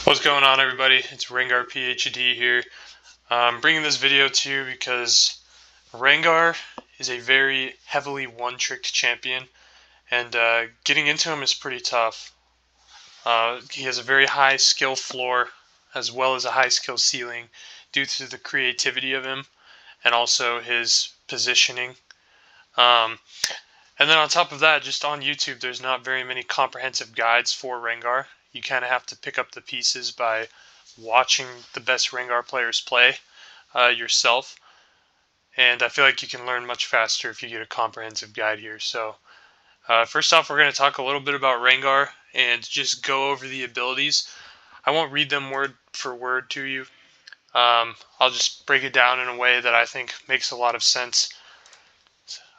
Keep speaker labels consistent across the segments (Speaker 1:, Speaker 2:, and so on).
Speaker 1: What's going on, everybody? It's Rengar PhD here. I'm bringing this video to you because Rengar is a very heavily one-tricked champion, and getting into him is pretty tough. He has a very high skill floor as well as a high skill ceiling due to the creativity of him and also his positioning. Um, and then on top of that, just on YouTube, there's not very many comprehensive guides for Rengar. You kind of have to pick up the pieces by watching the best Rengar players play yourself. And I feel like you can learn much faster if you get a comprehensive guide here. So first off, we're going to talk a little bit about Rengar and just go over the abilities. I won't read them word for word to you. I'll just break it down in a way that I think makes a lot of sense.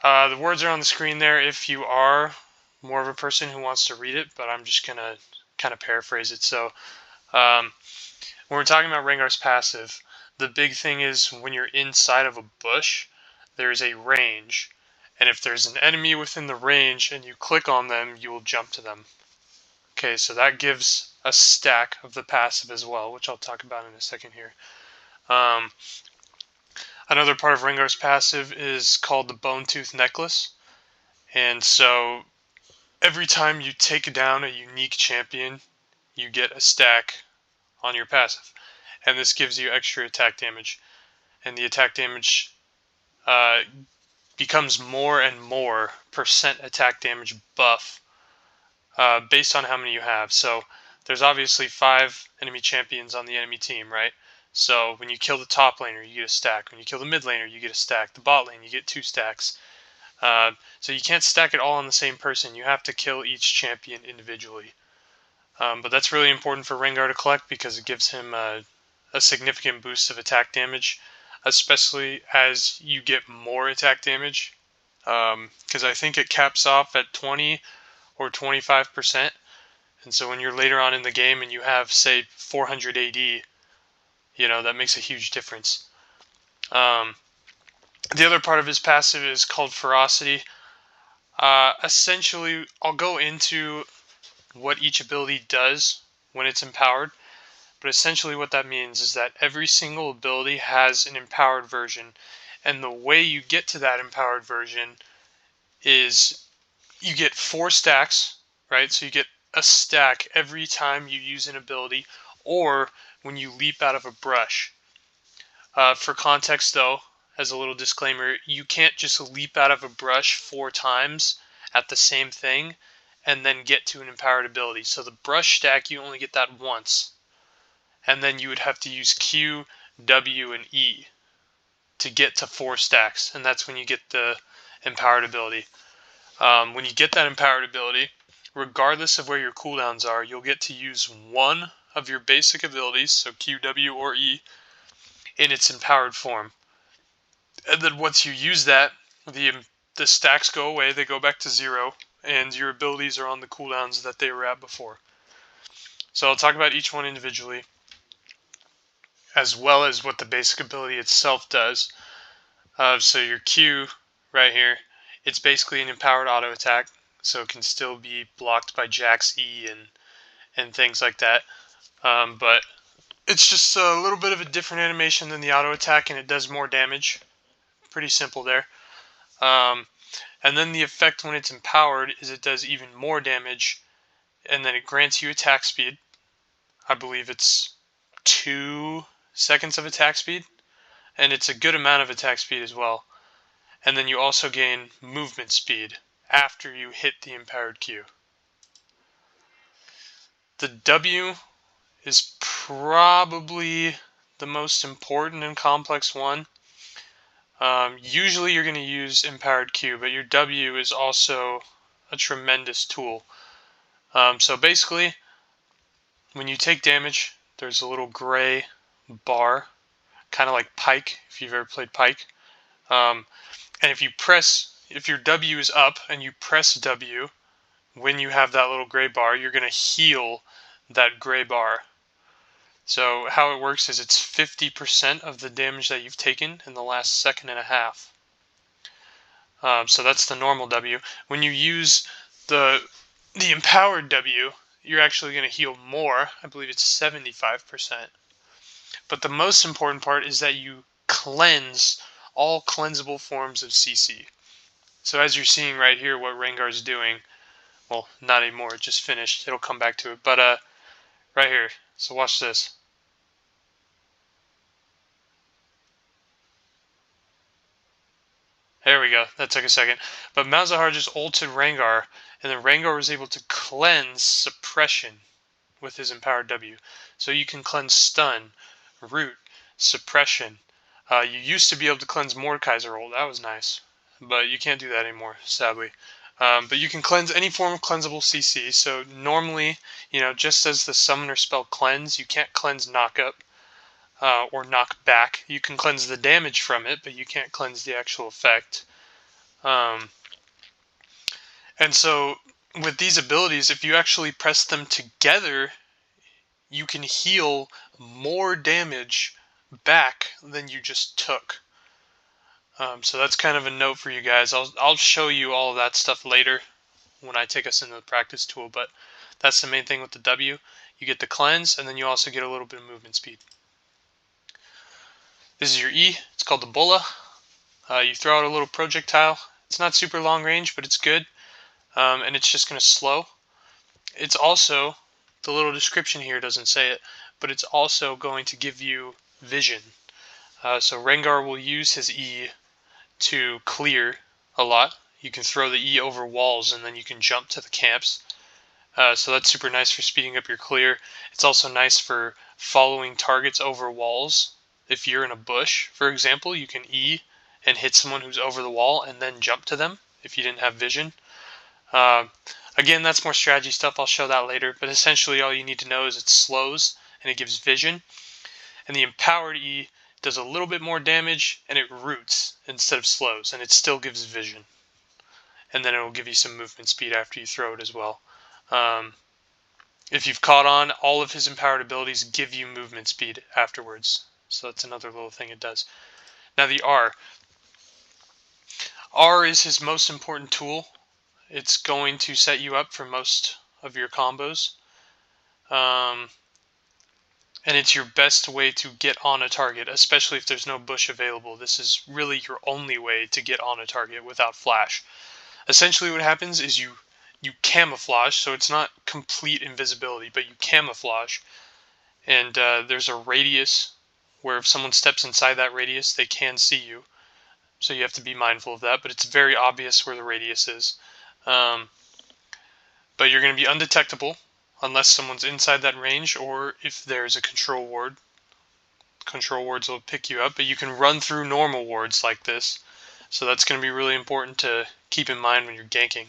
Speaker 1: The words are on the screen there if you are more of a person who wants to read it, but I'm just going to kind of paraphrase it. So when we're talking about Rengar's passive, the big thing is when you're inside of a bush, there's a range. And if there's an enemy within the range and you click on them, you will jump to them. Okay, so that gives a stack of the passive as well, which I'll talk about in a second here. Another part of Rengar's passive is called the Bone Tooth Necklace. And so every time you take down a unique champion, you get a stack on your passive. And this gives you extra attack damage. And the attack damage becomes more and more percent attack damage buff based on how many you have. So there's obviously 5 enemy champions on the enemy team, right? So when you kill the top laner, you get a stack. When you kill the mid laner, you get a stack. The bot lane, you get 2 stacks. So you can't stack it all on the same person. You have to kill each champion individually. But that's really important for Rengar to collect because it gives him a significant boost of attack damage, especially as you get more attack damage. Because I think it caps off at 20 or 25%. And so when you're later on in the game and you have, say, 400 AD, that makes a huge difference. The other part of his passive is called Ferocity. Essentially, I'll go into what each ability does when it's empowered. But essentially what that means is that every single ability has an empowered version. And the way you get to that empowered version is you get 4 stacks, right? So you get a stack every time you use an ability or when you leap out of a brush. For context though, as a little disclaimer, you can't just leap out of a brush 4 times at the same thing and then get to an empowered ability. So the brush stack, you only get that once. And then you would have to use Q, W, and E to get to 4 stacks. And that's when you get the empowered ability. When you get that empowered ability, regardless of where your cooldowns are, you'll get to use one of your basic abilities, so Q, W, or E, in its empowered form. And then once you use that, the stacks go away, they go back to 0, and your abilities are on the cooldowns that they were at before. So I'll talk about each one individually, as well as what the basic ability itself does. So your Q right here, it's basically an empowered auto attack, so it can still be blocked by Jax E and things like that. But it's just a little bit of a different animation than the auto attack, and it does more damage. Pretty simple there. And then the effect when it's empowered is it does even more damage, and then it grants you attack speed. I believe it's 2 seconds of attack speed, and it's a good amount of attack speed as well. And then you also gain movement speed after you hit the empowered Q. The W is probably the most important and complex one. Usually you're going to use empowered Q, but your W is also a tremendous tool. So basically, when you take damage, there's a little gray bar, kind of like Pike, if you've ever played Pike. And if your W is up and you press W, when you have that little gray bar, you're going to heal that gray bar. So how it works is it's 50% of the damage that you've taken in the last second and a half. So that's the normal W. When you use the empowered W, you're actually going to heal more. I believe it's 75%. But the most important part is that you cleanse all cleansable forms of CC. So as you're seeing right here what Rengar's doing, well, not anymore, it just finished. It'll come back to it. But right here. So watch this. There we go. That took a second. But Malzahar just ulted Rengar, and then Rengar was able to cleanse suppression with his empowered W. So you can cleanse stun, root, suppression. You used to be able to cleanse Mordekaiser ult. That was nice. But you can't do that anymore, sadly. But you can cleanse any form of cleansable CC. So normally, just as the summoner spell cleanse, you can't cleanse knock up or knock back. You can cleanse the damage from it, but you can't cleanse the actual effect. And so with these abilities, if you actually press them together, you can heal more damage back than you just took. So that's kind of a note for you guys. I'll show you all of that stuff later when I take us into the practice tool, but that's the main thing with the W. You get the cleanse, and then you also get a little bit of movement speed. This is your E. It's called the Bulla. You throw out a little projectile. It's not super long range, but it's good. And it's just going to slow. It's also, the little description here doesn't say it, but it's also going to give you vision. So Rengar will use his E to clear a lot. You can throw the E over walls and then you can jump to the camps. So that's super nice for speeding up your clear. It's also nice for following targets over walls. If you're in a bush, for example, you can E and hit someone who's over the wall and then jump to them if you didn't have vision. Again, that's more strategy stuff. I'll show that later. But essentially all you need to know is it slows and it gives vision. And the empowered E does a little bit more damage and it roots instead of slows. And it still gives vision. And then it will give you some movement speed after you throw it as well. If you've caught on, all of his empowered abilities give you movement speed afterwards. So that's another little thing it does. Now the R. R is his most important tool. It's going to set you up for most of your combos. And it's your best way to get on a target, especially if there's no bush available. This is really your only way to get on a target without flash. Essentially what happens is you camouflage, so it's not complete invisibility, but you camouflage. And there's a radius where if someone steps inside that radius, they can see you. So you have to be mindful of that, but it's very obvious where the radius is. But you're going to be undetectable unless someone's inside that range, or if there's a control ward. Control wards will pick you up, but you can run through normal wards like this. So that's going to be really important to keep in mind when you're ganking.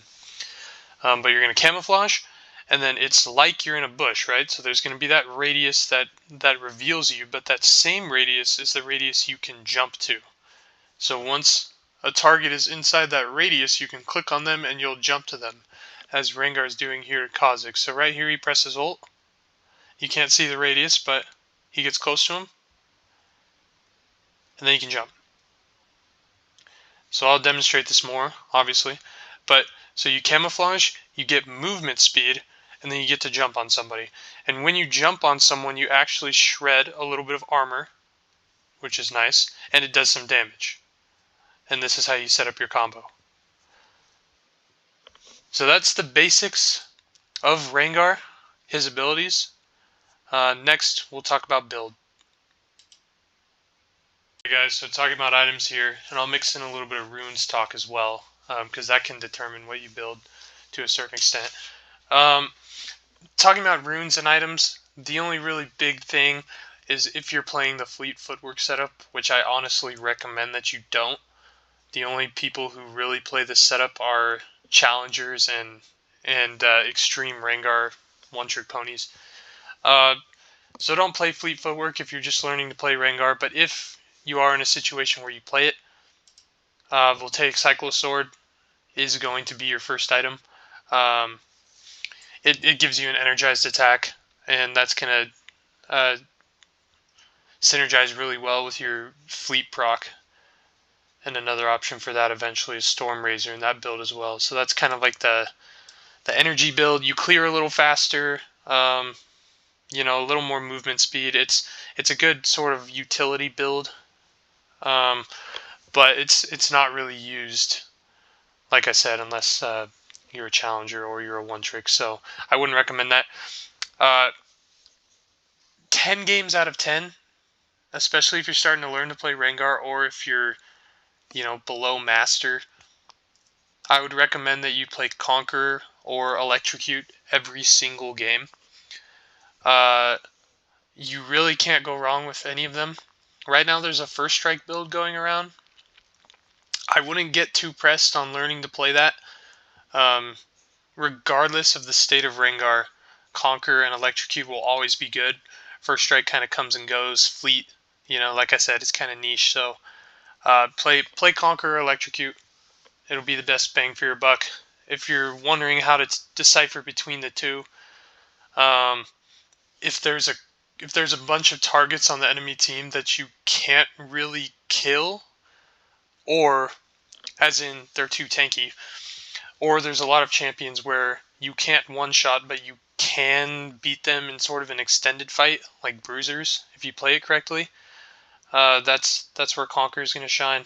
Speaker 1: But you're going to camouflage, and then it's like you're in a bush, right? So there's going to be that radius that reveals you, but that same radius is the radius you can jump to. So once a target is inside that radius, you can click on them and you'll jump to them, as Rengar is doing here at Kha'Zix. So right here he presses ult. You can't see the radius, but he gets close to him, and then you can jump. So I'll demonstrate this more, obviously. But so you camouflage, you get movement speed, and then you get to jump on somebody. And when you jump on someone, you actually shred a little bit of armor, which is nice, and it does some damage. And this is how you set up your combo. So that's the basics of Rengar, his abilities. Next, we'll talk about build. Hey guys, so talking about items here, and I'll mix in a little bit of runes talk as well, because that can determine what you build to a certain extent. Talking about runes and items, the only really big thing is if you're playing the Fleet Footwork setup, which I honestly recommend that you don't. The only people who really play this setup are challengers and extreme Rengar one-trick ponies. So don't play Fleet Footwork if you're just learning to play Rengar, but if you are in a situation where you play it, Voltaic Cyclosword is going to be your first item. It gives you an energized attack, and that's going to synergize really well with your Fleet proc. And another option for that eventually is Storm Razor in that build as well. So that's kind of like the The energy build, you clear a little faster, you know, a little more movement speed. It's a good sort of utility build, but it's not really used, like I said, unless you're a challenger or you're a one trick. So I wouldn't recommend that. 10 games out of 10, especially if you're starting to learn to play Rengar or if you're, you know, below master, I would recommend that you play Conquer or Electrocute every single game. You really can't go wrong with any of them. Right now there's a first strike build going around. I wouldn't get too pressed on learning to play that. Regardless of the state of Rengar, Conquer and Electrocute will always be good. First strike kind of comes and goes. Fleet, you know, like I said, it's kind of niche. So play Conquer or Electrocute. It'll be the best bang for your buck. If you're wondering how to decipher between the two, if there's a bunch of targets on the enemy team that you can't really kill, or as in they're too tanky, or there's a lot of champions where you can't one-shot, but you can beat them in sort of an extended fight, like bruisers, if you play it correctly. That's where Conquer is going to shine.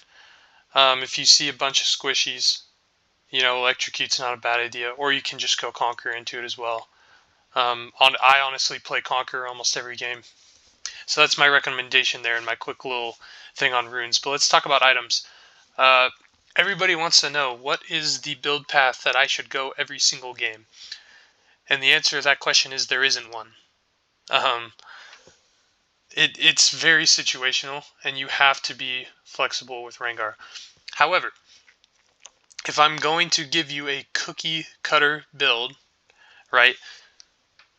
Speaker 1: If you see a bunch of squishies, you know, Electrocute's not a bad idea, or you can just go Conquer into it as well. I honestly play Conquer almost every game. So that's my recommendation there and my quick little thing on runes. But let's talk about items. Everybody wants to know, what is the build path that I should go every single game? And the answer to that question is there isn't one. It's very situational, and you have to be flexible with Rengar. However, if I'm going to give you a cookie cutter build, right,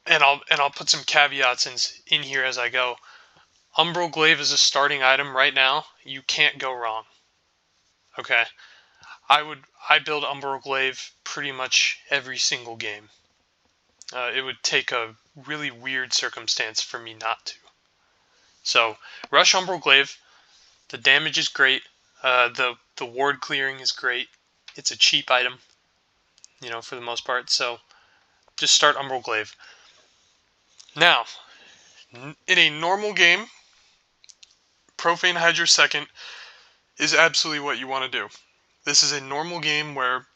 Speaker 1: and I'll put some caveats in here as I go. Umbral Glaive is a starting item right now. You can't go wrong. Okay, I build Umbral Glaive pretty much every single game. It would take a really weird circumstance for me not to. So rush Umbral Glaive. The damage is great. The ward clearing is great. It's a cheap item, you know, for the most part. So just start Umbral Glaive. Now, in a normal game, Profane Hydra second is absolutely what you want to do. This is a normal game where,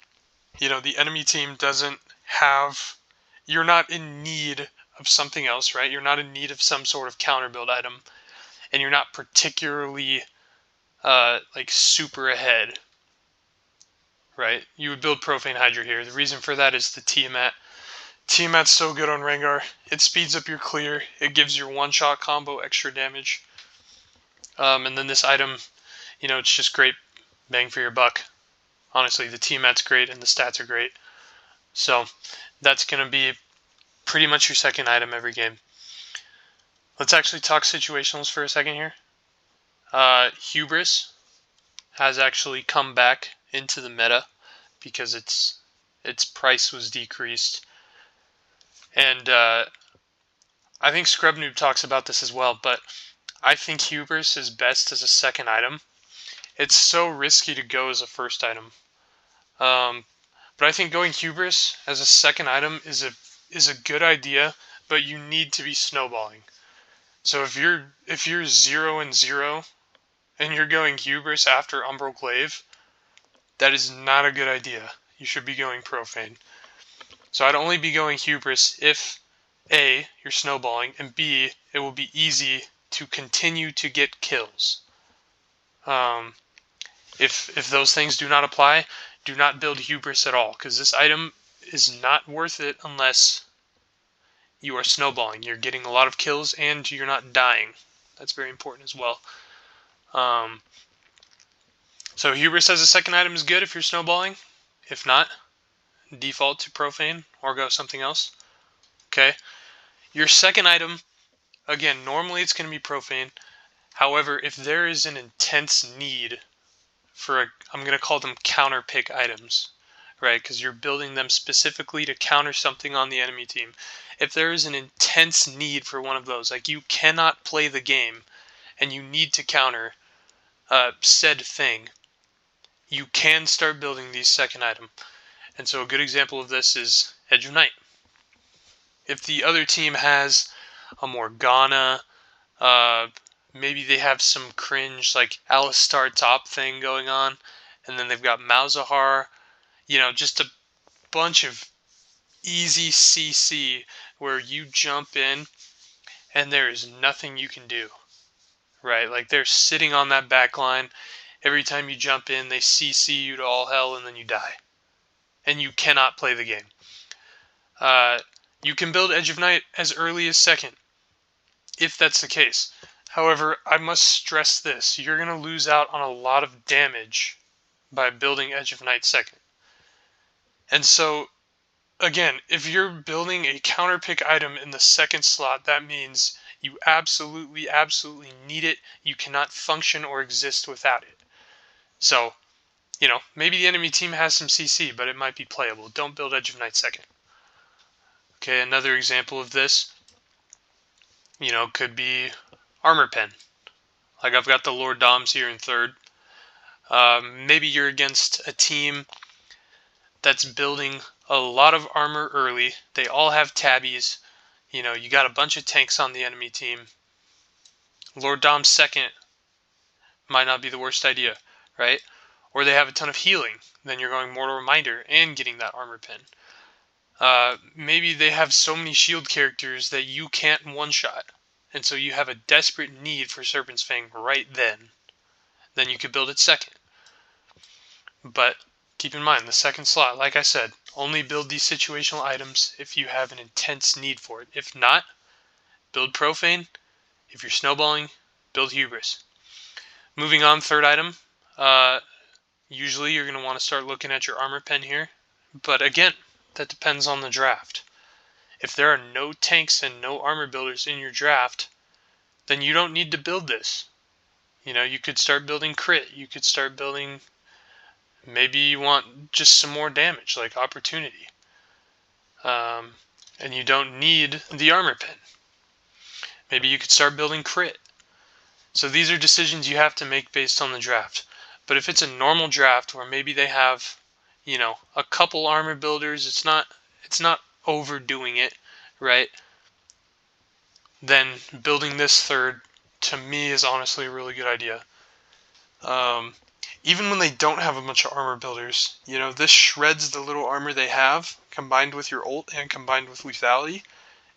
Speaker 1: you know, the enemy team doesn't have... You're not in need of something else, right? You're not in need of some sort of counter build item. And you're not particularly, like, super ahead, right? You would build Profane Hydra here. The reason for that is the Tiamat. Tiamat's so good on Rengar. It speeds up your clear. It gives your one-shot combo extra damage. And then this item, you know, it's just great bang for your buck. Honestly, the Tiamat's great and the stats are great. So that's going to be pretty much your second item every game. Let's actually talk situationals for a second here. Hubris has actually come back into the meta because its price was decreased. And I think Scrubnoob talks about this as well, but I think Hubris is best as a second item. It's so risky to go as a first item. But I think going Hubris as a second item is a good idea, but you need to be snowballing. So if you're 0-0 and you're going Hubris after Umbral Glaive, that is not a good idea. You should be going Profane. So I'd only be going Hubris if A, you're snowballing, and B, it will be easy to continue to get kills. If those things do not apply, do not build Hubris at all, because this item is not worth it unless you are snowballing. You're getting a lot of kills and you're not dying. That's very important as well. So Hubris as a second item is good if you're snowballing. If not, default to Profane or go something else. Okay. Your second item, again, normally it's going to be Profane. However, if there is an intense need for I'm going to call them counter pick items, right? Because you're building them specifically to counter something on the enemy team. If there is an intense need for one of those, like you cannot play the game and you need to counter said thing, you can start building these second item. And so a good example of this is Edge of Night. If the other team has a Morgana, uh, maybe they have some cringe like Alistar top thing going on, and then they've got Malzahar, just a bunch of easy CC where you jump in and there is nothing you can do, right? Like they're sitting on that back line. Every time you jump in, they CC you to all hell and then you die. And you cannot play the game. You can build Edge of Night as early as second, if that's the case. However, I must stress this. You're going to lose out on a lot of damage by building Edge of Night second. And so, again, if you're building a counter pick item in the second slot, that means you absolutely, absolutely need it. You cannot function or exist without it. So, maybe the enemy team has some CC, but it might be playable. Don't build Edge of Night second. Okay, another example of this, could be Armor Pen. Like I've got the Lord Doms here in third. Maybe you're against a team that's building a lot of armor early. They all have tabbies. You got a bunch of tanks on the enemy team. Lord Dom second might not be the worst idea, right? Or they have a ton of healing. Then you're going Mortal Reminder and getting that Armor Pen. Maybe they have so many shield characters that you can't one-shot. And so you have a desperate need for Serpent's Fang right then. Then you could build it second. But keep in mind, the second slot, like I said, only build these situational items if you have an intense need for it. If not, build Profane. If you're snowballing, build Hubris. Moving on, third item. Usually you're going to want to start looking at your Armor Pen here. But again, that depends on the draft. If there are no tanks and no armor builders in your draft, then you don't need to build this. You could start building crit. You could start building... Maybe you want just some more damage, like Opportunity. And you don't need the Armor Pen. Maybe you could start building crit. So these are decisions you have to make based on the draft. But if it's a normal draft where maybe they have, a couple armor builders, it's not overdoing it, right? Then building this third, to me, is honestly a really good idea. Even when they don't have a bunch of armor builders, this shreds the little armor they have, combined with your ult and combined with lethality,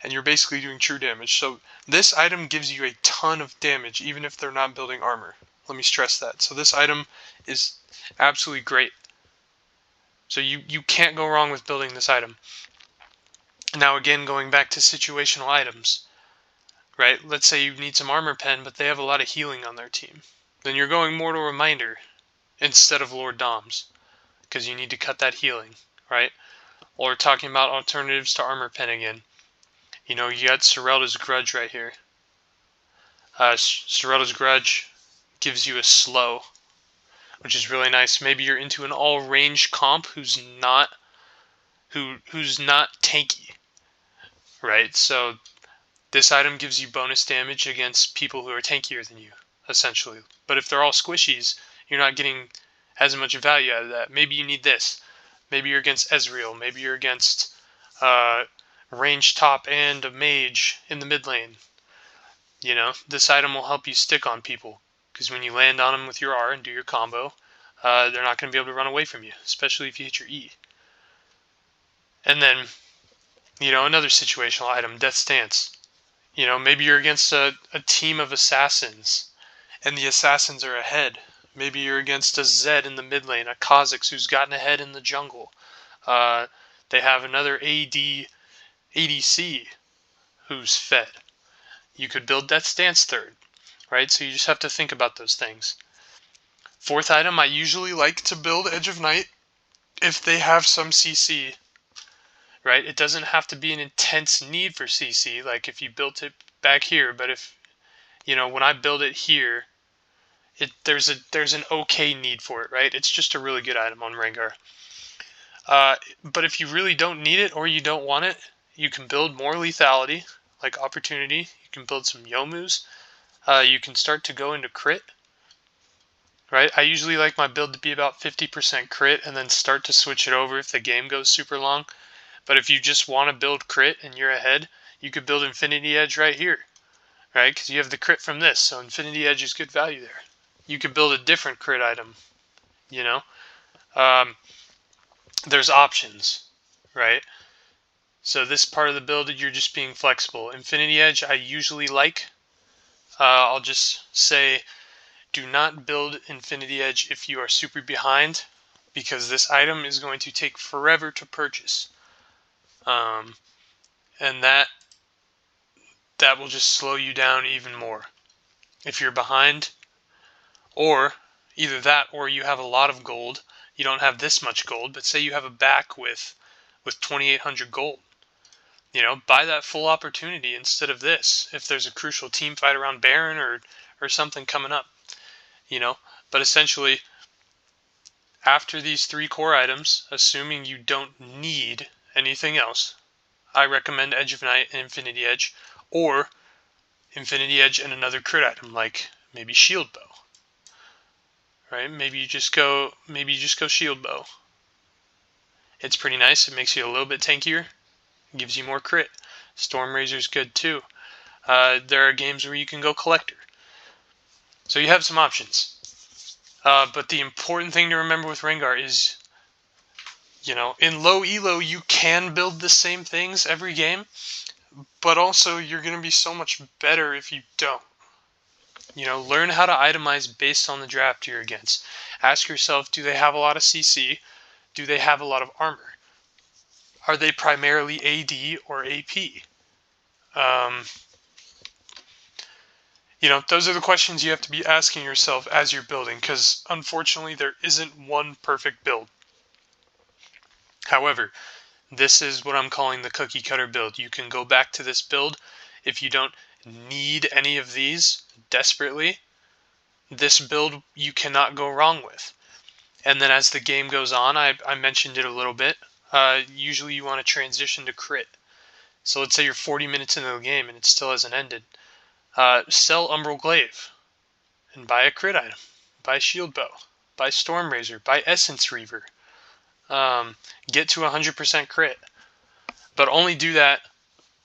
Speaker 1: and you're basically doing true damage. So this item gives you a ton of damage, even if they're not building armor. Let me stress that. So this item is absolutely great. So you can't go wrong with building this item. Now again, going back to situational items, right? Let's say you need some Armor Pen, but they have a lot of healing on their team. Then you're going Mortal Reminder instead of Lord Doms, because you need to cut that healing, right? Or talking about alternatives to Armor Pen again. You got Serelda's Grudge right here. Serelda's Grudge gives you a slow, which is really nice. Maybe you're into an all-range comp who's not tanky, right? So this item gives you bonus damage against people who are tankier than you, essentially. But if they're all squishies, you're not getting as much value out of that. Maybe you need this. Maybe you're against Ezreal. Maybe you're against range top and a mage in the mid lane. This item will help you stick on people, because when you land on them with your R and do your combo, they're not going to be able to run away from you, especially if you hit your E. And then, another situational item, Death's Dance. Maybe you're against a team of assassins, and the assassins are ahead. Maybe you're against a Zed in the mid lane, a Kha'Zix who's gotten ahead in the jungle. They have another ADC who's fed. You could build Death's Dance third, right? So you just have to think about those things. Fourth item, I usually like to build Edge of Night if they have some CC, right? It doesn't have to be an intense need for CC, like if you built it back here, but if, when I build it here, there's an okay need for it, right? It's just a really good item on Rengar. But if you really don't need it or you don't want it, you can build more lethality, like Opportunity. You can build some Yomus. You can start to go into crit. right? I usually like my build to be about 50% crit and then start to switch it over if the game goes super long. But if you just want to build crit and you're ahead, you could build Infinity Edge right here, right? Because you have the crit from this, so Infinity Edge is good value there. You could build a different crit item, you know? There's options, right? So this part of the build, you're just being flexible. Infinity Edge, I usually like. I'll just say, do not build Infinity Edge if you are super behind, because this item is going to take forever to purchase. And that will just slow you down even more if you're behind, or either that or you have a lot of gold. You don't have this much gold, but say you have a back with 2,800 gold. Buy that full opportunity instead of this if there's a crucial team fight around Baron or something coming up. But essentially, after these 3 core items, assuming you don't need anything else, I recommend Edge of Night and Infinity Edge, or Infinity Edge and another crit item like maybe Shield Bow. Right? Maybe you just go Shield Bow. It's pretty nice. It makes you a little bit tankier. Gives you more crit. Storm Razor's good too. There are games where you can go Collector. So you have some options. But the important thing to remember with Rengar is, in low elo you can build the same things every game, but also you're going to be so much better if you don't. Learn how to itemize based on the draft you're against. Ask yourself, do they have a lot of CC? Do they have a lot of armor? Are they primarily AD or AP? Those are the questions you have to be asking yourself as you're building, because unfortunately there isn't one perfect build. However, this is what I'm calling the cookie cutter build. You can go back to this build if you don't need any of these desperately. This build you cannot go wrong with. And then as the game goes on, I mentioned it a little bit, usually you want to transition to crit. So let's say you're 40 minutes into the game and it still hasn't ended. Sell Umbral Glaive and buy a crit item. Buy Shield Bow. Buy Storm Razor. Buy Essence Reaver. Get to 100% crit. But only do that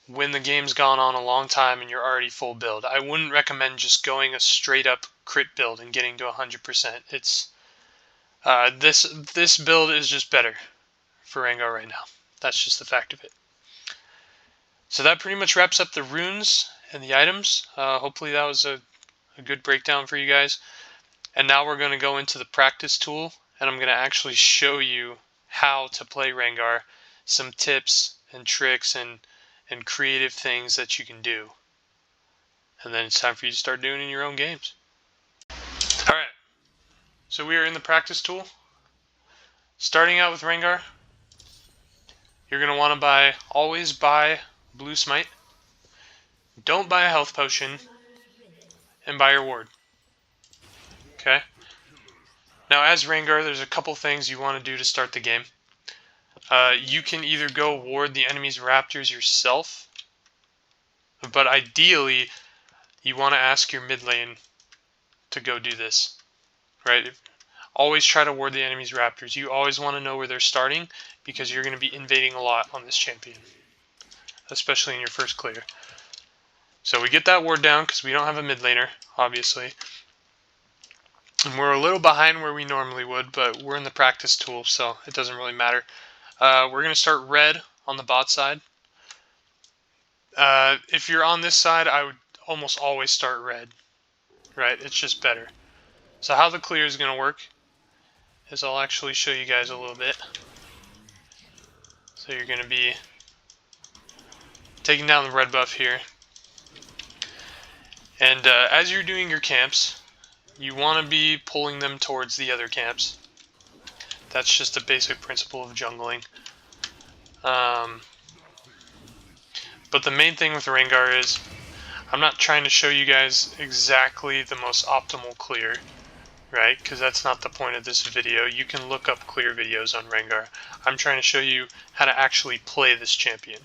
Speaker 1: when the game's gone on a long time and you're already full build. I wouldn't recommend just going a straight up crit build and getting to 100%. It's this build is just better for Rengar right now. That's just the fact of it. So that pretty much wraps up the runes and the items. Hopefully that was a good breakdown for you guys. And now we're going to go into the practice tool, and I'm going to actually show you how to play Rengar, some tips and tricks and creative things that you can do. And then it's time for you to start doing in your own games. Alright, so we are in the practice tool. Starting out with Rengar, you're going to want to always buy Blue Smite. Don't buy a health potion, and buy your ward. Okay? Now as Rengar, there's a couple things you want to do to start the game. You can either go ward the enemy's raptors yourself, but ideally you want to ask your mid lane to go do this. Right? Always try to ward the enemy's raptors. You always want to know where they're starting, because you're going to be invading a lot on this champion, especially in your first clear. So we get that ward down because we don't have a mid laner, obviously. And we're a little behind where we normally would, but we're in the practice tool, so it doesn't really matter. We're going to start red on the bot side. If you're on this side, I would almost always start red. Right? It's just better. So how the clear is going to work is I'll actually show you guys a little bit. So you're going to be taking down the red buff here. And as you're doing your camps, you want to be pulling them towards the other camps. That's just a basic principle of jungling. But the main thing with Rengar is, I'm not trying to show you guys exactly the most optimal clear, right? Because that's not the point of this video. You can look up clear videos on Rengar. I'm trying to show you how to actually play this champion,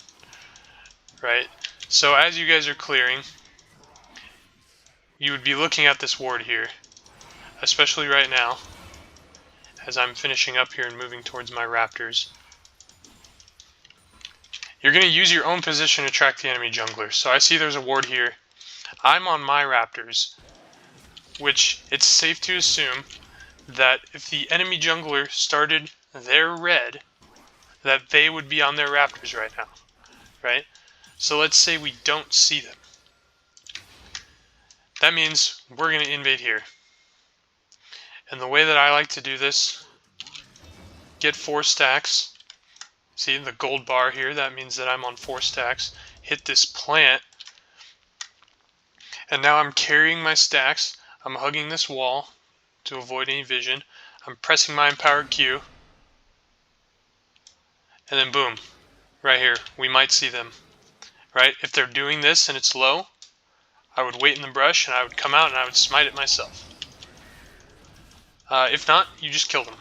Speaker 1: right? So as you guys are clearing, you would be looking at this ward here. especially right now, as I'm finishing up here and moving towards my raptors, you're going to use your own position to track the enemy jungler. So I see there's a ward here. I'm on my raptors, which it's safe to assume that if the enemy jungler started their red, that they would be on their raptors right now, right? So let's say we don't see them. That means we're going to invade here. And the way that I like to do this, get 4 stacks. See the gold bar here, that means that I'm on 4 stacks. Hit this plant. And now I'm carrying my stacks. I'm hugging this wall to avoid any vision. I'm pressing my empowered Q. And then boom, right here, we might see them. Right? If they're doing this and it's low, I would wait in the brush and I would come out and I would smite it myself. If not, you just kill them.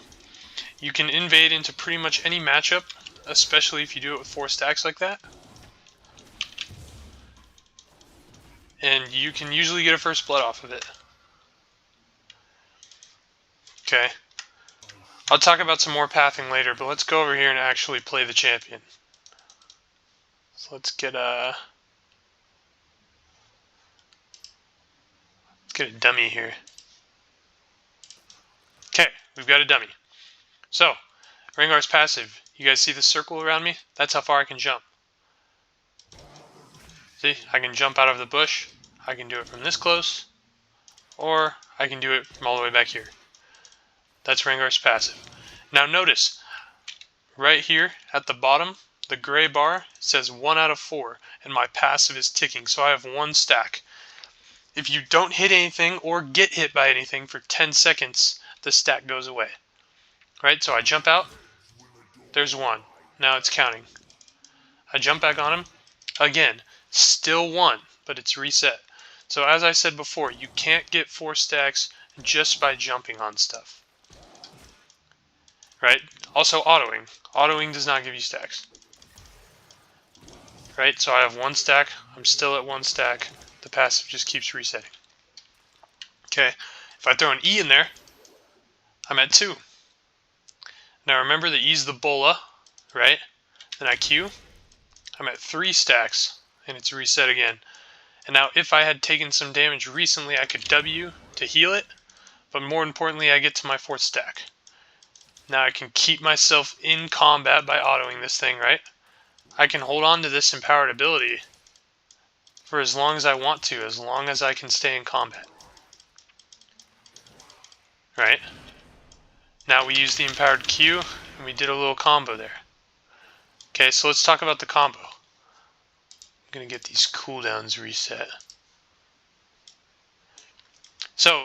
Speaker 1: You can invade into pretty much any matchup, especially if you do it with 4 stacks like that. And you can usually get a first blood off of it. Okay. I'll talk about some more pathing later, but let's go over here and actually play the champion. So let's get a dummy here. Okay, we've got a dummy. So, Rengar's passive. You guys see the circle around me? That's how far I can jump. See, I can jump out of the bush. I can do it from this close, or I can do it from all the way back here. That's Rengar's passive. Now notice, right here at the bottom, the gray bar says 1 out of 4, and my passive is ticking, so I have 1 stack. If you don't hit anything or get hit by anything for 10 seconds, the stack goes away. Right, so I jump out, there's 1. Now it's counting. I jump back on him, again, still 1, but it's reset. So as I said before, you can't get 4 stacks just by jumping on stuff. Right? Also autoing. Autoing does not give you stacks. Right? So I have 1 stack. I'm still at 1 stack. The passive just keeps resetting. Okay. If I throw an E in there, I'm at 2. Now remember the E's the bola, right? Then I Q. I'm at 3 stacks, and it's reset again. And now if I had taken some damage recently, I could W to heal it. But more importantly, I get to my 4th stack. Now I can keep myself in combat by autoing this thing, right? I can hold on to this empowered ability for as long as I want to, as long as I can stay in combat. Right? Now we use the empowered Q, and we did a little combo there. Okay, so let's talk about the combo. I'm going to get these cooldowns reset. So,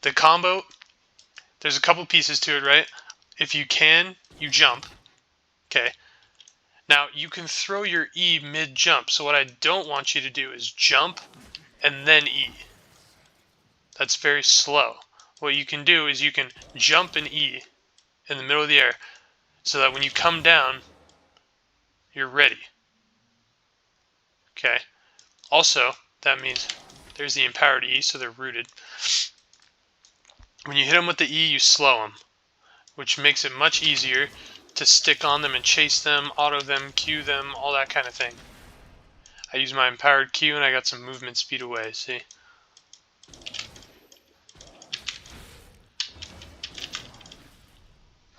Speaker 1: the combo, there's a couple pieces to it, right? If you can, you jump. Okay. Now, you can throw your E mid-jump, so what I don't want you to do is jump and then E. That's very slow. What you can do is you can jump and E in the middle of the air, so that when you come down, you're ready. Okay. Also, that means there's the empowered E, so they're rooted. When you hit them with the E, you slow them, which makes it much easier to stick on them and chase them, auto them, Q them, all that kind of thing. I use my empowered Q and I got some movement speed away, see?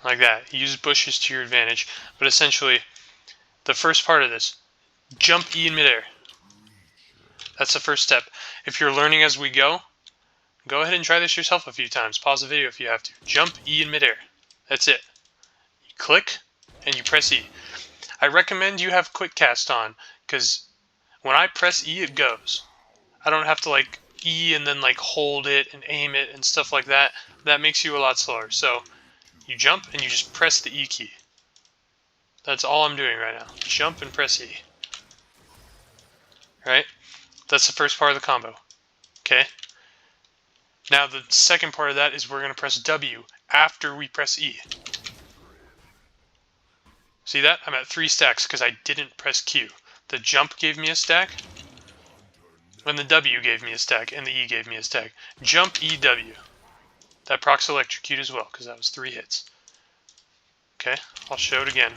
Speaker 1: Like that. Use bushes to your advantage, but essentially, the first part of this, jump E in midair. That's the first step. If you're learning as we go ahead and try this yourself a few times. Pause the video if you have to. Jump E in midair. That's it. You click and you press E. I recommend you have quick cast on, because when I press E it goes. I don't have to like E and then like hold it and aim it and stuff like that. That makes you a lot slower. So you jump and you just press the E key. That's all I'm doing right now. Jump and press E. Right? That's the first part of the combo. Okay? Now the second part of that is we're going to press W after we press E. See that? I'm at 3 stacks because I didn't press Q. The jump gave me a stack, and the W gave me a stack, and the E gave me a stack. Jump E, W. That procs electrocute as well, because that was 3 hits. Okay, I'll show it again.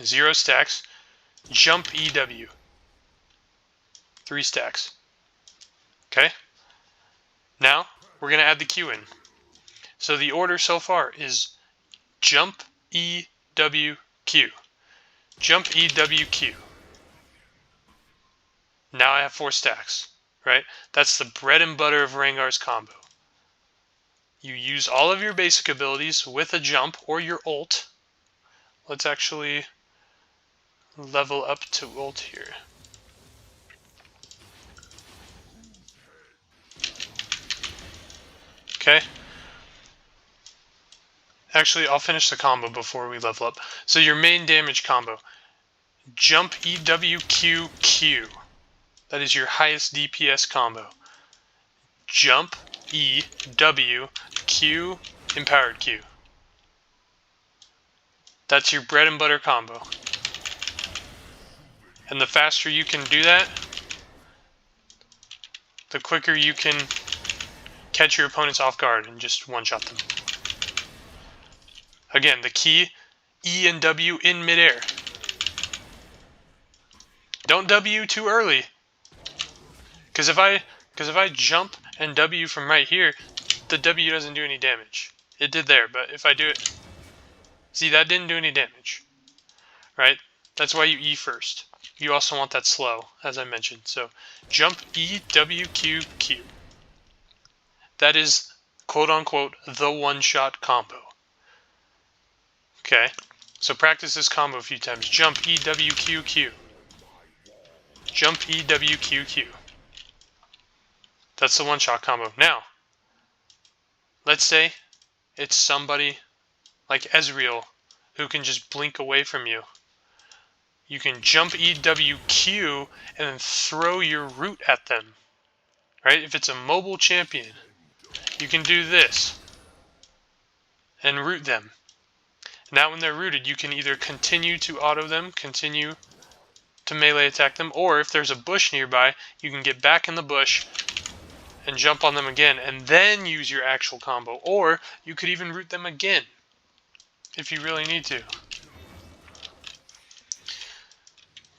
Speaker 1: 0 stacks. Jump EW. 3 stacks. Okay? Now, we're going to add the Q in. So the order so far is jump EW Q. Jump EW Q. Now I have 4 stacks, right? That's the bread and butter of Rengar's combo. You use all of your basic abilities with a jump or your ult. Let's actually level up to ult here. Okay. Actually, I'll finish the combo before we level up. So your main damage combo. Jump EWQQ. That is your highest DPS combo. Jump EWQ empowered Q. That's your bread and butter combo. And the faster you can do that, the quicker you can catch your opponents off guard and just one-shot them. Again, the key, E and W in midair. Don't W too early. Because if I jump and W from right here, the W doesn't do any damage. It did there, but if I do it... See, that didn't do any damage. Right? That's why you E first. You also want that slow, as I mentioned. So, jump E, W, Q, Q. That is, quote-unquote, the one-shot combo. Okay? So practice this combo a few times. Jump E, W, Q, Q. Jump E, W, Q, Q. That's the one-shot combo. Now, let's say it's somebody like Ezreal who can just blink away from you. You can jump EWQ and then throw your root at them. Right? If it's a mobile champion, you can do this and root them. Now when they're rooted, you can either continue to auto them, continue to melee attack them, or if there's a bush nearby, you can get back in the bush and jump on them again, and then use your actual combo. Or you could even root them again, if you really need to.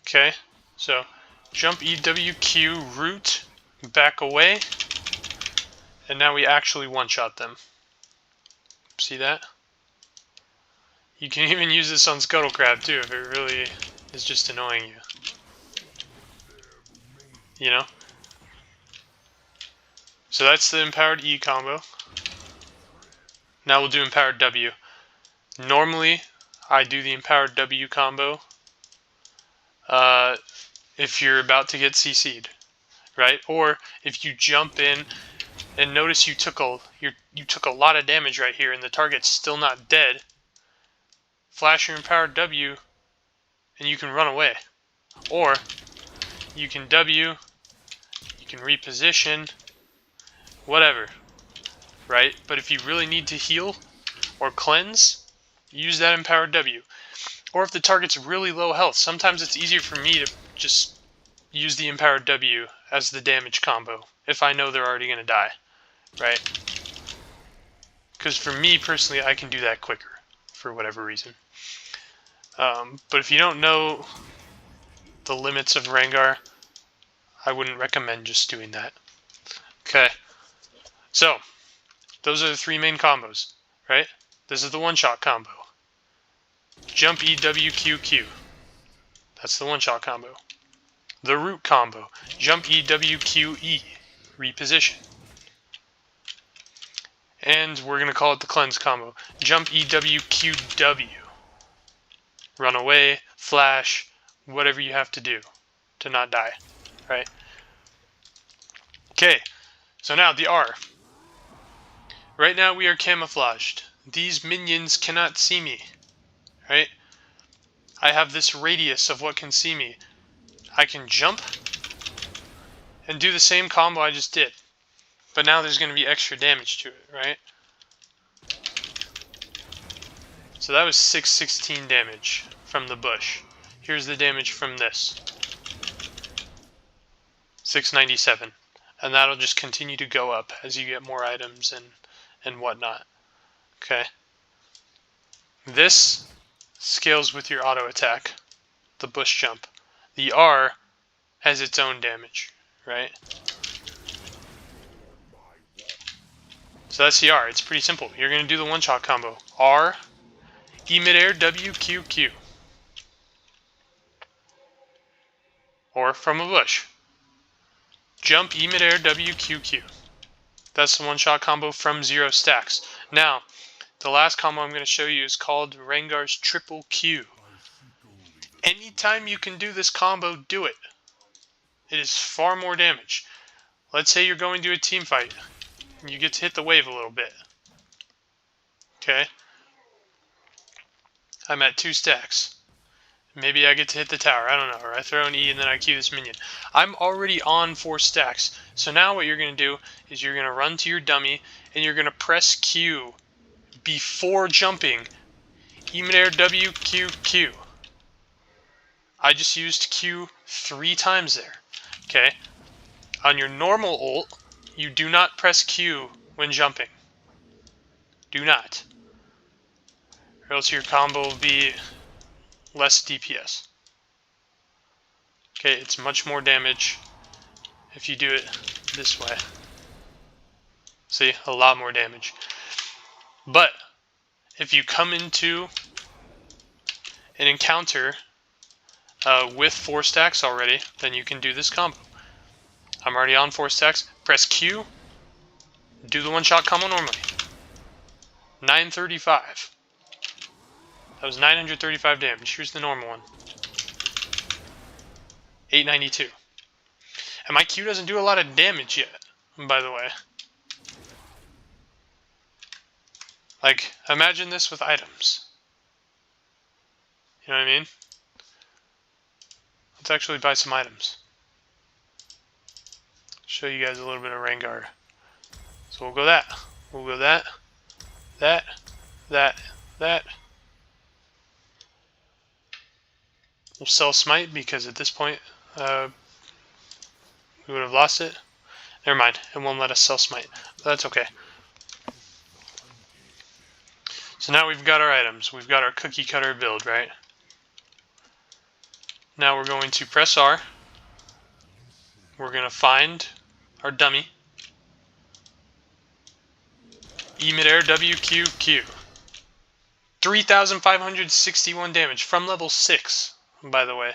Speaker 1: Okay, so jump EWQ, root, back away, and now we actually one-shot them. See that? You can even use this on Scuttle Crab too, if it really is just annoying you. You know? So that's the empowered E combo. Now we'll do empowered W. Normally, I do the empowered W combo if you're about to get CC'd, right? Or if you jump in and notice you took a lot of damage right here and the target's still not dead, flash your empowered W and you can run away. Or you can W, you can reposition, whatever, right? But if you really need to heal or cleanse, use that empowered W. Or if the target's really low health, sometimes it's easier for me to just use the empowered W as the damage combo if I know they're already going to die, right? Because for me personally, I can do that quicker for whatever reason. But if you don't know the limits of Rengar, I wouldn't recommend just doing that. Okay, so those are the 3 main combos, right? This is the one-shot combo. Jump EWQQ. That's the one-shot combo. The root combo. Jump EWQE. Reposition. And we're going to call it the cleanse combo. Jump EWQW. Run away, flash, whatever you have to do to not die, right? Okay, so now the R. Right now we are camouflaged. These minions cannot see me, right? I have this radius of what can see me. I can jump and do the same combo I just did, but now there's going to be extra damage to it, right? So that was 616 damage from the bush. Here's the damage from this. 697. And that'll just continue to go up as you get more items and whatnot. Okay. This scales with your auto attack, the bush jump. The R has its own damage, right? So that's the R. It's pretty simple. You're going to do the one-shot combo. R, E midair, W, Q, Q. Or from a bush. Jump, E midair, W, Q, Q. That's the one-shot combo from 0 stacks. Now, the last combo I'm going to show you is called Rengar's Triple Q. Anytime you can do this combo, do it. It is far more damage. Let's say you're going to a team fight. And you get to hit the wave a little bit. Okay? I'm at 2 stacks. Maybe I get to hit the tower. I don't know. Or I throw an E and then I Q this minion. I'm already on 4 stacks. So now what you're going to do is you're going to run to your dummy and you're going to press Q before jumping. E midair W, Q, Q. I just used Q 3 times there. Okay? On your normal ult, you do not press Q when jumping. Do not. Or else your combo will be less DPS. Okay, it's much more damage if you do it this way. See, a lot more damage. But if you come into an encounter with 4 stacks already, then you can do this combo. I'm already on 4 stacks. Press Q. Do the one-shot combo normally. 935. That was 935 damage. Here's the normal one. 892. And my Q doesn't do a lot of damage yet, by the way. Like, imagine this with items. You know what I mean? Let's actually buy some items. Show you guys a little bit of Rengar. So we'll go that. We'll go that. That. That. We'll sell Smite because at this point we would have lost it. Never mind. It won't let us sell Smite. But that's okay. So now we've got our items. We've got our cookie cutter build, right? Now we're going to press R. We're going to find our dummy. E midair W Q Q. 3,561 damage from level 6, by the way.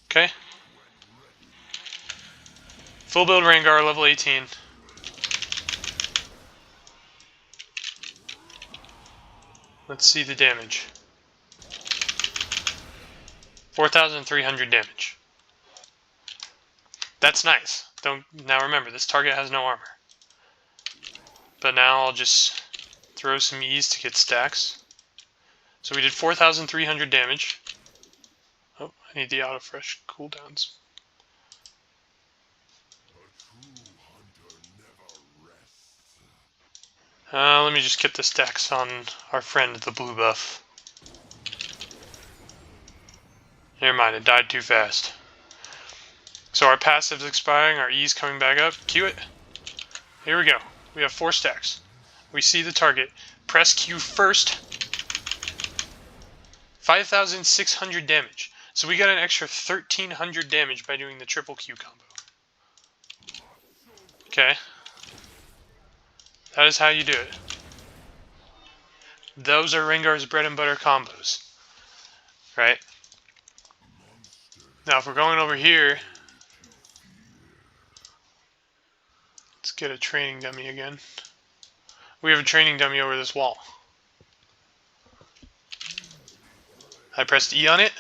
Speaker 1: Okay. Full build Rengar, level 18. Let's see the damage. 4,300 damage. That's nice. Now remember, this target has no armor. But now I'll just throw some E's to get stacks. So we did 4,300 damage. Oh, I need the auto fresh cooldowns. Let me just get the stacks on our friend the blue buff. Never mind, it died too fast. So our passive's expiring, our E's coming back up. Q it. Here we go. We have 4 stacks. We see the target. Press Q first. 5,600 damage. So we got an extra 1,300 damage by doing the triple Q combo. Okay. That is how you do it. Those are Rengar's bread and butter combos. Right? Now if we're going over here, let's get a training dummy again. We have a training dummy over this wall. I pressed E on it.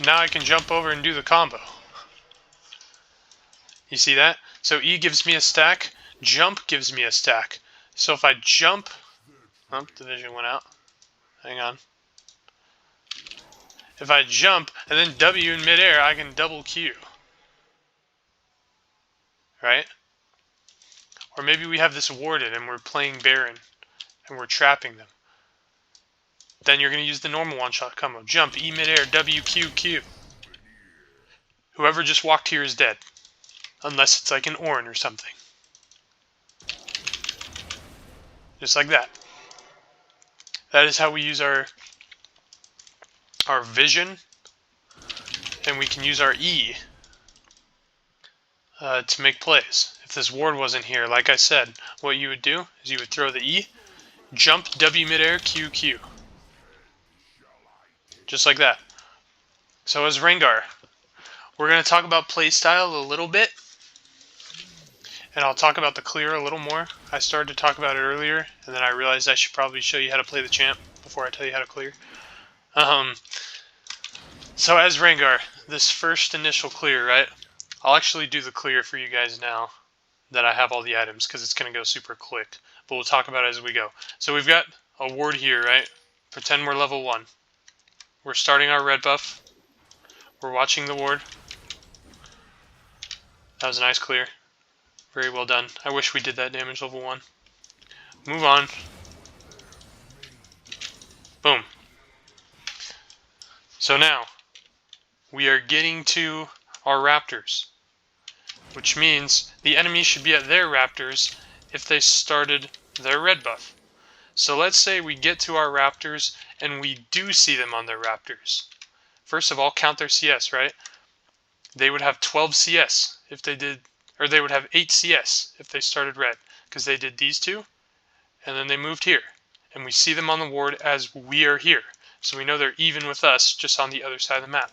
Speaker 1: Now I can jump over and do the combo. You see that? So E gives me a stack. Jump gives me a stack. So if I jump... Oh, the vision went out. Hang on. If I jump and then W in midair, I can double Q. Right? Or maybe we have this warded and we're playing Baron and we're trapping them. Then you're going to use the normal one-shot combo. Jump, E midair, W, Q, Q. Whoever just walked here is dead. Unless it's like an Orin or something. Just like that. That is how we use our vision. And we can use our E to make plays. If this ward wasn't here, like I said, what you would do is you would throw the E, jump W midair, Q, Q. Just like that. So as Rengar, we're going to talk about playstyle a little bit. And I'll talk about the clear a little more. I started to talk about it earlier, and then I realized I should probably show you how to play the champ before I tell you how to clear. So as Rengar, this first initial clear, right? I'll actually do the clear for you guys now that I have all the items, because it's going to go super quick. But we'll talk about it as we go. So we've got a ward here, right? Pretend we're level 1. We're starting our red buff. We're watching the ward. That was a nice clear. Very well done. I wish we did that damage level 1. Move on. Boom. So now, we are getting to our raptors, which means the enemy should be at their raptors if they started their red buff. So let's say we get to our raptors and we do see them on their raptors. First of all, count their CS, right? They would have 12 CS if they did, or they would have 8 CS if they started red, because they did these two, and then they moved here. And we see them on the ward as we are here. So we know they're even with us, just on the other side of the map.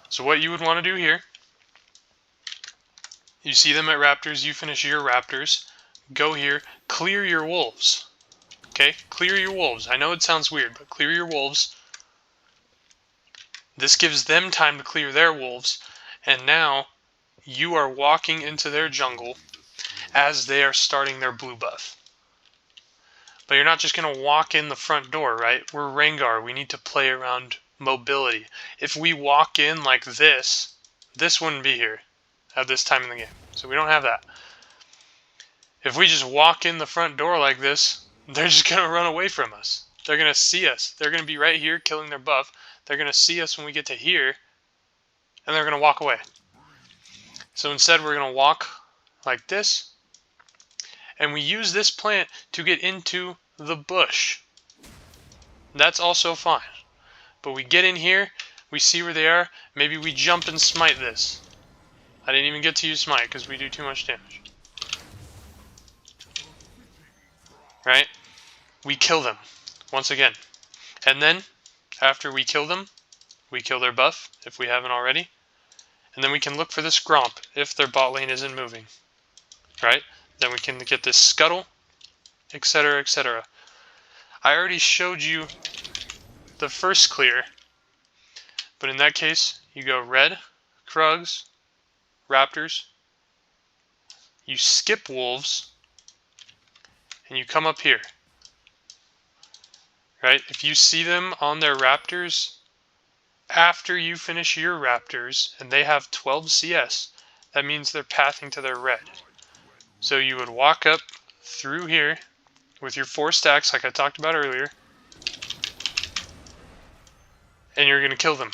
Speaker 1: So what you would want to do here, you see them at raptors, you finish your raptors, go here, clear your wolves. Okay, clear your wolves. I know it sounds weird, but clear your wolves. This gives them time to clear their wolves, and now you are walking into their jungle as they are starting their blue buff. But you're not just going to walk in the front door, right? We're Rengar. We need to play around mobility. If we walk in like this, this wouldn't be here at this time in the game. So we don't have that. If we just walk in the front door like this, they're just going to run away from us. They're going to see us. They're going to be right here killing their buff. They're going to see us when we get to here, and they're going to walk away. So instead we're going to walk like this, and we use this plant to get into the bush. That's also fine. But we get in here, we see where they are, maybe we jump and smite this. I didn't even get to use smite because we do too much damage. Right? We kill them, once again. And then, after we kill them, we kill their buff, if we haven't already. And then we can look for this Gromp, if their bot lane isn't moving. Right? Then we can get this Scuttle, etc., etc. I already showed you the first clear, but in that case, you go red, Krugs, Raptors, you skip Wolves, and you come up here. Right? If you see them on their Raptors, after you finish your Raptors, and they have 12 CS, that means they're pathing to their red. So you would walk up through here with your 4 stacks, like I talked about earlier, and you're going to kill them,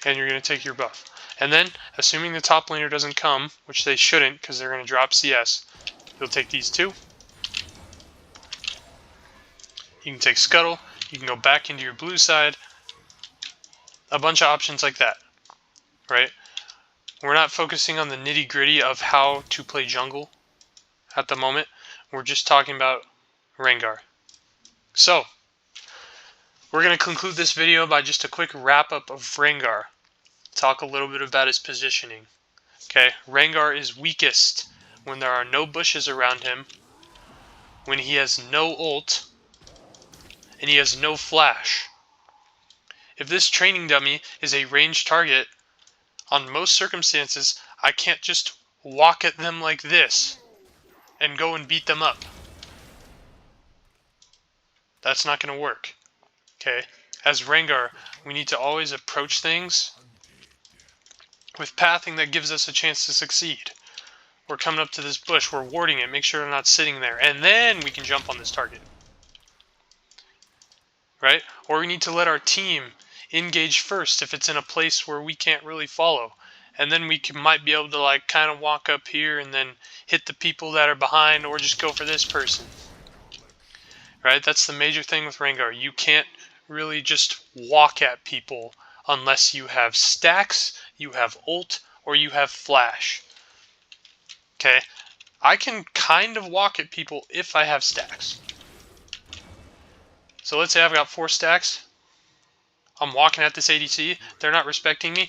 Speaker 1: and you're going to take your buff. And then, assuming the top laner doesn't come, which they shouldn't because they're going to drop CS, you'll take these 2. You can take Scuttle, you can go back into your blue side, a bunch of options like that, right? We're not focusing on the nitty-gritty of how to play jungle at the moment. We're just talking about Rengar. So, we're going to conclude this video by just a quick wrap-up of Rengar. Talk a little bit about his positioning. Okay, Rengar is weakest when there are no bushes around him, when he has no ult, and he has no flash. If this training dummy is a ranged target, on most circumstances, I can't just walk at them like this and go and beat them up. That's not going to work. Okay? As Rengar, we need to always approach things with pathing that gives us a chance to succeed. We're coming up to this bush, we're warding it, make sure they're not sitting there, and then we can jump on this target. Right? Or we need to let our team engage first if it's in a place where we can't really follow. and then we might be able to like kind of walk up here and then hit the people that are behind, or just go for this person. Right? That's the major thing with Rengar. You can't really just walk at people unless you have stacks, you have ult, or you have flash. Okay? I can kind of walk at people if I have stacks. So let's say I've got 4 stacks. I'm walking at this ADC. They're not respecting me.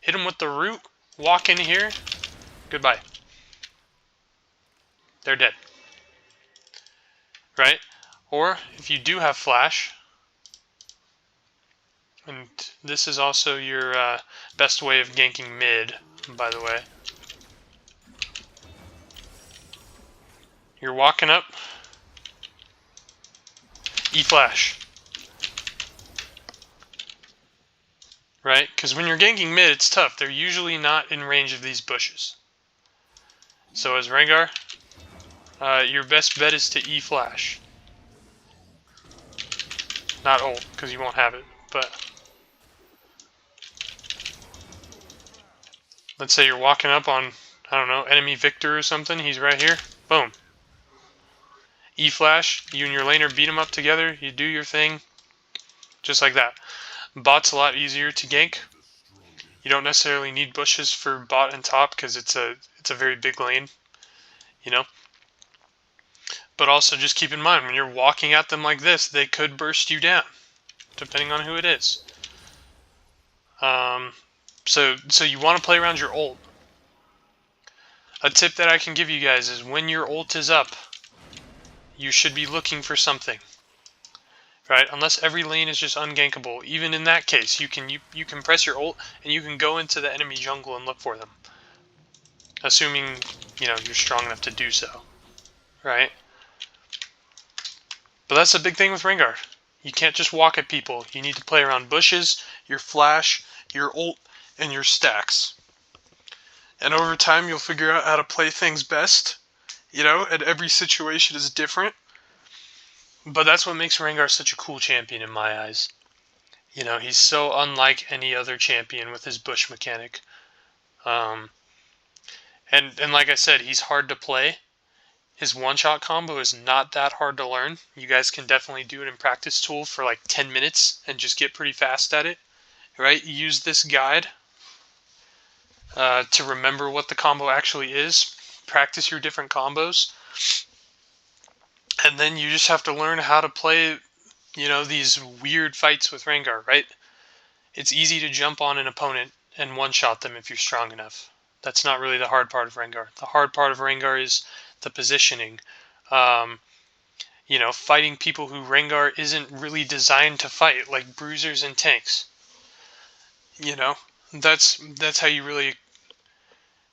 Speaker 1: Hit them with the root. Walk in here. Goodbye. They're dead. Right? Or if you do have flash, and this is also your best way of ganking mid, by the way. You're walking up. E-flash. Right? Because when you're ganking mid, it's tough. They're usually not in range of these bushes. So as Rengar, your best bet is to E-flash. Not ult, because you won't have it, but let's say you're walking up on, I don't know, enemy Victor or something. He's right here. Boom. E-flash. You and your laner beat him up together. You do your thing. Just like that. Bot's a lot easier to gank. You don't necessarily need bushes for bot and top because it's a very big lane, you know. But also just keep in mind when you're walking at them like this, they could burst you down, depending on who it is. So you want to play around your ult. A tip that I can give you guys is when your ult is up, you should be looking for something. Right? Unless every lane is just ungankable. Even in that case, you can press your ult and you can go into the enemy jungle and look for them. Assuming, you know, you're strong enough to do so. Right? But that's the big thing with Rengar. You can't just walk at people. You need to play around bushes, your flash, your ult, and your stacks. And over time, you'll figure out how to play things best. You know, and every situation is different. But that's what makes Rengar such a cool champion in my eyes. You know, he's so unlike any other champion with his bush mechanic. And like I said, he's hard to play. His one-shot combo is not that hard to learn. You guys can definitely do it in practice tool for like 10 minutes and just get pretty fast at it. Right? Use this guide to remember what the combo actually is. Practice your different combos. And then you just have to learn how to play, you know, these weird fights with Rengar, right? It's easy to jump on an opponent and one-shot them if you're strong enough. That's not really the hard part of Rengar. The hard part of Rengar is the positioning. You know, fighting people who Rengar isn't really designed to fight, like bruisers and tanks. You know, that's how you really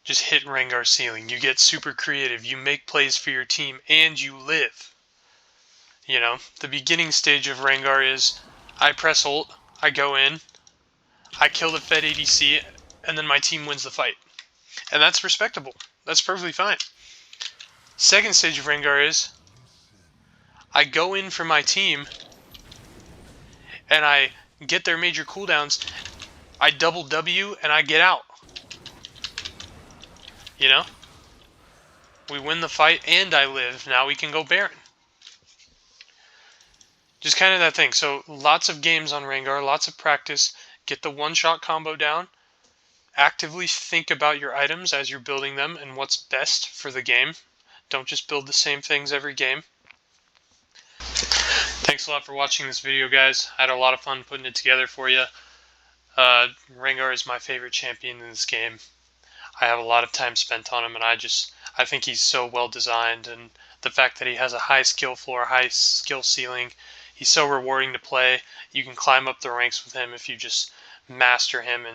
Speaker 1: just hit Rengar's ceiling. You get super creative. You make plays for your team, and you live. You know, the beginning stage of Rengar is I press ult, I go in, I kill the Fed ADC, and then my team wins the fight. And that's respectable. That's perfectly fine. Second stage of Rengar is I go in for my team, and I get their major cooldowns, I double W, and I get out. You know? We win the fight, and I live. Now we can go Baron. Just kind of that thing. So lots of games on Rengar, lots of practice. Get the one-shot combo down. Actively think about your items as you're building them and what's best for the game. Don't just build the same things every game. Thanks a lot for watching this video, guys. I had a lot of fun putting it together for you. Rengar is my favorite champion in this game. I have a lot of time spent on him, and I think he's so well designed, and the fact that he has a high skill floor, high skill ceiling, he's so rewarding to play. You can climb up the ranks with him if you just master him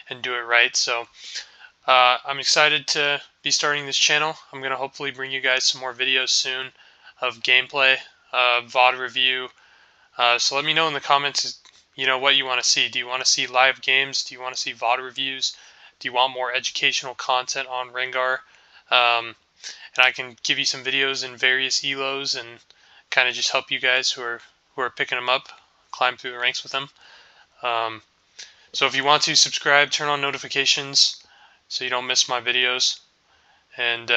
Speaker 1: and do it right. So I'm excited to be starting this channel. I'm going to hopefully bring you guys some more videos soon of gameplay, VOD review. So let me know in the comments, you know, what you want to see. Do you want to see live games? Do you want to see VOD reviews? Do you want more educational content on Rengar? And I can give you some videos in various elos and kind of just help you guys who are picking them up, climb through the ranks with them. So if you want to subscribe, turn on notifications so you don't miss my videos. And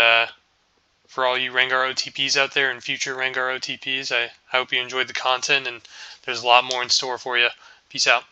Speaker 1: for all you Rengar OTPs out there and future Rengar OTPs, I hope you enjoyed the content, and there's a lot more in store for you. Peace out.